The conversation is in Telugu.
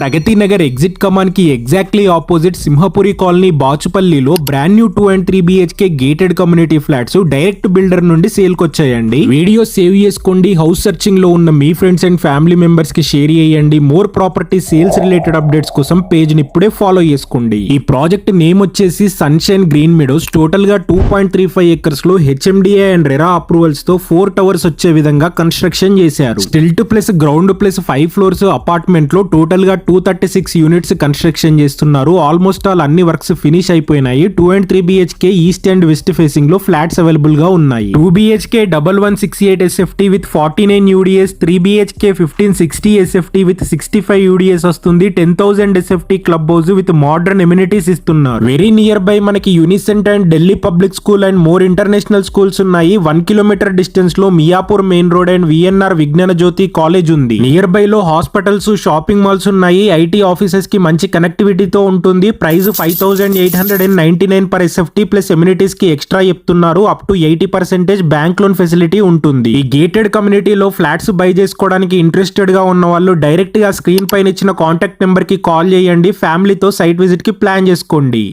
ప్రగతి నగర్ ఎగ్జిట్ కమాన్ కి ఎగ్జాక్ట్లీ ఆపోజిట్ సింహపురి కాలనీ బాచుపల్లిలో brand new 2 and 3 BHK gated community flats direct builder నుండి సేల్ కొచ్చాయండి. వీడియో సేవ్ చేసుకోండి. హౌస్ సర్చింగ్ లో ఉన్న మీ ఫ్రెండ్స్ అండ్ ఫ్యామిలీ మెంబర్స్ కి షేర్ చేయండి. More property sales related updates కోసం పేజ్ ని ఇప్పుడే ఫాలో చేసుకోండి. ఈ ప్రాజెక్ట్ నేమ్ వచ్చేసి సన్షైన్ గ్రీన్ మెడోస్. టోటల్ గా 2.35 acres లో HMDA అండ్ రెరా అప్రూవల్స్ తో 4 towers వచ్చే విధంగా కన్స్ట్రక్షన్ చేశారు. Stilt plus ground plus 5 floors apartment లో టోటల్ గా 236 యూనిట్స్ కన్స్ట్రక్షన్ చేస్తున్నారు. ఆల్మోస్ట్ ఆల్ అన్ని వర్క్స్ ఫినిష్ అయిపోయినాయి. 2 and 3 BHK east and west facing లో ఫ్లాట్స్ అవైలబుల్ గా ఉన్నాయి. 2 BHK 1168 SFT with 49 UDS, 3 BHK 1560 SFT with 65 UDS వస్తుంది. 10,000 SFT club house with modern amenities ఇస్తున్నారు. వెరీ నియర్ బై మనకి యూనిసెంట్ and Delhi public school and more international schools ఉన్నాయి. 1 kilometer డిస్టెన్స్ లో Miyapur main road and VNR విజ్ఞాన జ్యోతి కాలేజ్ ఉంది. నియర్ బై లో హాస్పిటల్స్, షాపింగ్ మాల్స్ ఉన్నాయి. IT ఆఫీసెస్ కి మంచి కనెక్టివిటీతో ఉంటుంది. Price 5,899 per SFT plus amenities కి ఎక్స్ట్రా చెప్తున్నారు. Up to 80% bank loan facility ఉంటుంది. ఈ గేటెడ్ కమ్యూనిటీలో ఫ్లాట్స్ బై చేసుకోవడానికి ఇంట్రెస్టెడ్ గా ఉన్న వాళ్ళు డైరెక్ట్ గా స్క్రీన్ పైన ఇచ్చిన కాంటాక్ట్ నెంబర్ కి కాల్ చేయండి. ఫ్యామిలీతో సైట్ విజిట్ కి ప్లాన్ చేసుకోండి.